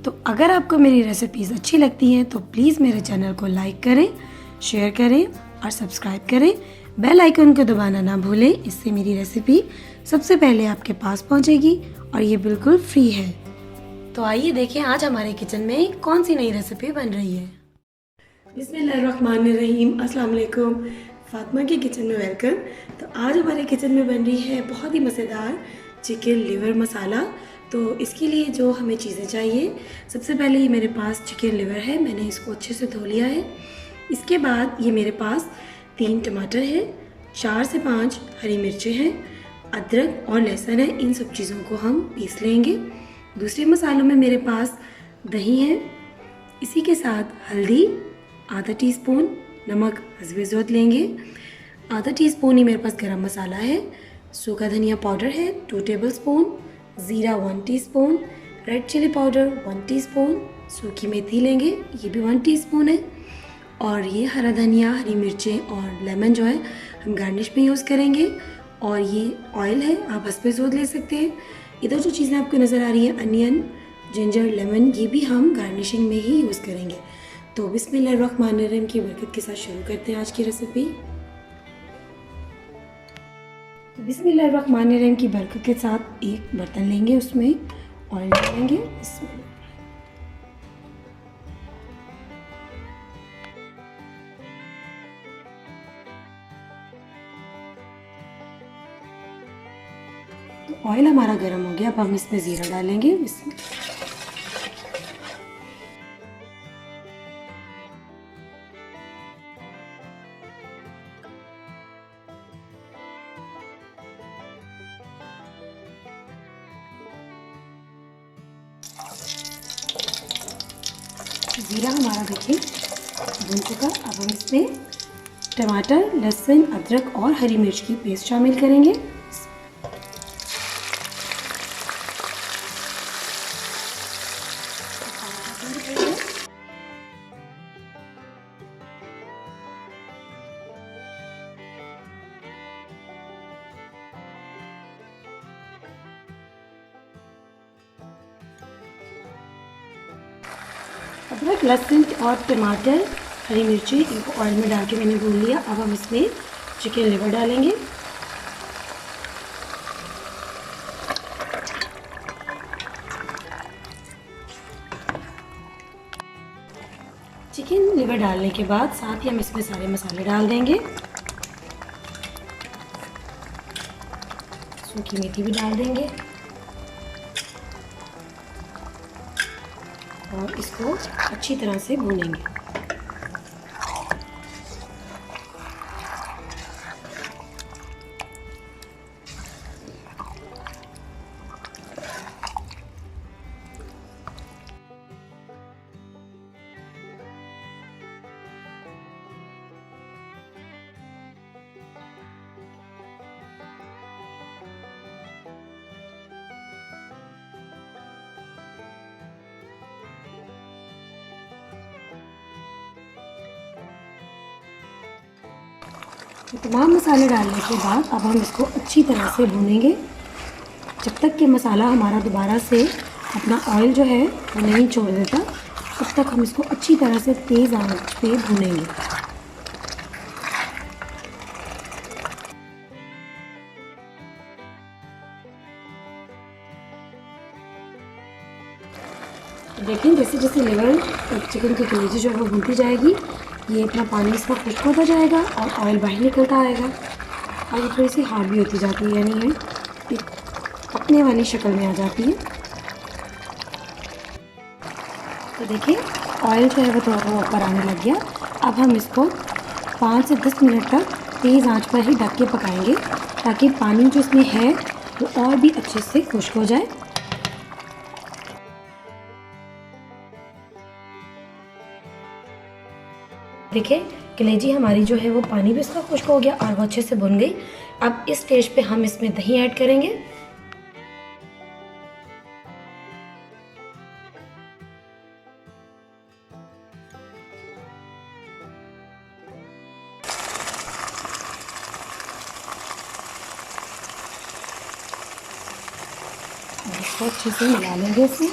तो अगर आपको मेरी रेसिपीज़ अच्छी लगती हैं तो प्लीज़ मेरे चैनल को लाइक करें, शेयर करें और सब्सक्राइब करें। बेल आइकन को दबाना ना भूलें, इससे मेरी रेसिपी सबसे पहले आपके पास पहुंचेगी और ये बिल्कुल फ्री है। तो आइए देखें आज हमारे किचन में कौन सी नई रेसिपी बन रही है। बिस्मिल्लाहिर्रहमानिर्रहीम, अस्सलाम वालेकुम। फातिमा की किचन में वेलकम। तो आज हमारे किचन में बन रही है बहुत ही मज़ेदार चिकन लिवर मसाला। तो इसके लिए जो हमें चीज़ें चाहिए, सबसे पहले ये मेरे पास चिकन लिवर है, मैंने इसको अच्छे से धो लिया है। इसके बाद ये मेरे पास 3 टमाटर है, 4 से 5 हरी मिर्चें हैं, अदरक और लहसुन है। इन सब चीज़ों को हम पीस लेंगे। दूसरे मसालों में मेरे पास दही है, इसी के साथ हल्दी आधा टीस्पून, नमक हस्बे ज़रूरत लेंगे, आधा टीस्पून ही मेरे पास गरम मसाला है, सूखा धनिया पाउडर है 2 टेबलस्पून, ज़ीरा 1 teaspoon, red chilli powder 1 teaspoon, सूखी मेथी लेंगे ये भी 1 टीस्पून है, और ये हरा धनिया, हरी मिर्चें और लेमन जो है हम गार्निश में यूज़ करेंगे। और ये ऑयल है, आप हस्बे ज़रूरत ले सकते हैं। इधर जो चीज़ें आपको नज़र आ रही हैं, अनियन, जिंजर, लेमन, ये भी हम गार्निशिंग में ही यूज़ करेंगे। तो बिस्मिल्लाहिर्रहमानिर्रहीम की बरकत के साथ शुरू करते हैं आज की रेसिपी। तो बिस्मिल्लाहिर्रहमानिर्रहीम की बरकत के साथ एक बर्तन लेंगे, उसमें ऑयल डालेंगे। तो ऑयल हमारा गर्म हो गया, अब हम इसमें ज़ीरा डालेंगे। ज़ीरा हमारा देखिए भून चुका। अब हम इसमें टमाटर, लहसुन, अदरक और हरी मिर्च की पेस्ट शामिल करेंगे। अदरक, लहसुन और टमाटर, हरी मिर्ची इनको ऑयल में डाल के मैंने भून लिया। अब हम इसमें चिकन लिवर डालेंगे। चिकन लिवर डालने के बाद साथ ही हम इसमें सारे मसाले डाल देंगे। सूखी मेथी भी डाल देंगे और इसको अच्छी तरह से भूनेंगे। तमाम मसाले डालने के बाद अब हम इसको अच्छी तरह से भूनेंगे जब तक कि मसाला हमारा दोबारा से अपना ऑयल जो है वो नहीं छोड़ देता, तब तक हम इसको अच्छी तरह से तेज़ आंच पे भूनेंगे। देखें जैसे जैसे लिवर चिकन की कलेजी जो है वो भूनती जाएगी, ये अपना पानी इसका खुश्क होता जाएगा और ऑयल बाहर निकलता आएगा और ये थोड़ी सी हार्ड भी होती जाती है, यानी है पकने वाली शक्ल में आ जाती है। तो देखिए ऑयल जो है वो थोड़ा ऊपर आने लग गया। अब हम इसको 5 से 10 मिनट तक तेज़ आंच पर ही ढक के पकाएंगे ताकि पानी जो इसमें है वो और भी अच्छे से खुश्क हो जाए। देखिए कलेजी हमारी जो है वो पानी भी इसका खुश्क हो गया और वो अच्छे से भुन गई। अब इस स्टेज पे हम इसमें दही ऐड करेंगे। इसको अच्छे से मिला लेंगे इसमें।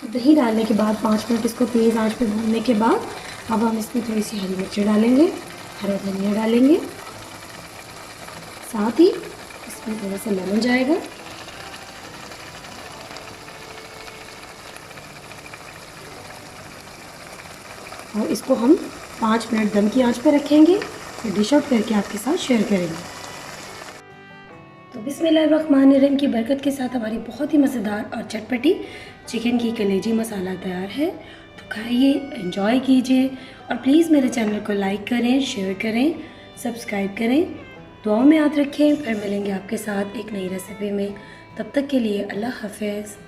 दही डालने के बाद 5 मिनट इसको तेज़ आंच पे भूनने के बाद अब हम इसमें थोड़ी सी हरी मिर्च डालेंगे, हरा धनिया डालेंगे, साथ ही इसमें थोड़ा सा लेमन जाएगा। और इसको हम 5 मिनट दम की आंच पर रखेंगे, फिर डिश आउट करके आपके साथ शेयर करेंगे। तो बिस्मिल्लाहिर्रहमानिर्रहीम की बरकत के साथ हमारी बहुत ही मज़ेदार और चटपटी चिकन की कलेजी मसाला तैयार है। तो खाइए, एंजॉय कीजिए और प्लीज़ मेरे चैनल को लाइक करें, शेयर करें, सब्सक्राइब करें। दुआओं में याद रखें। फिर मिलेंगे आपके साथ एक नई रेसिपी में। तब तक के लिए अल्लाह हाफ़िज़।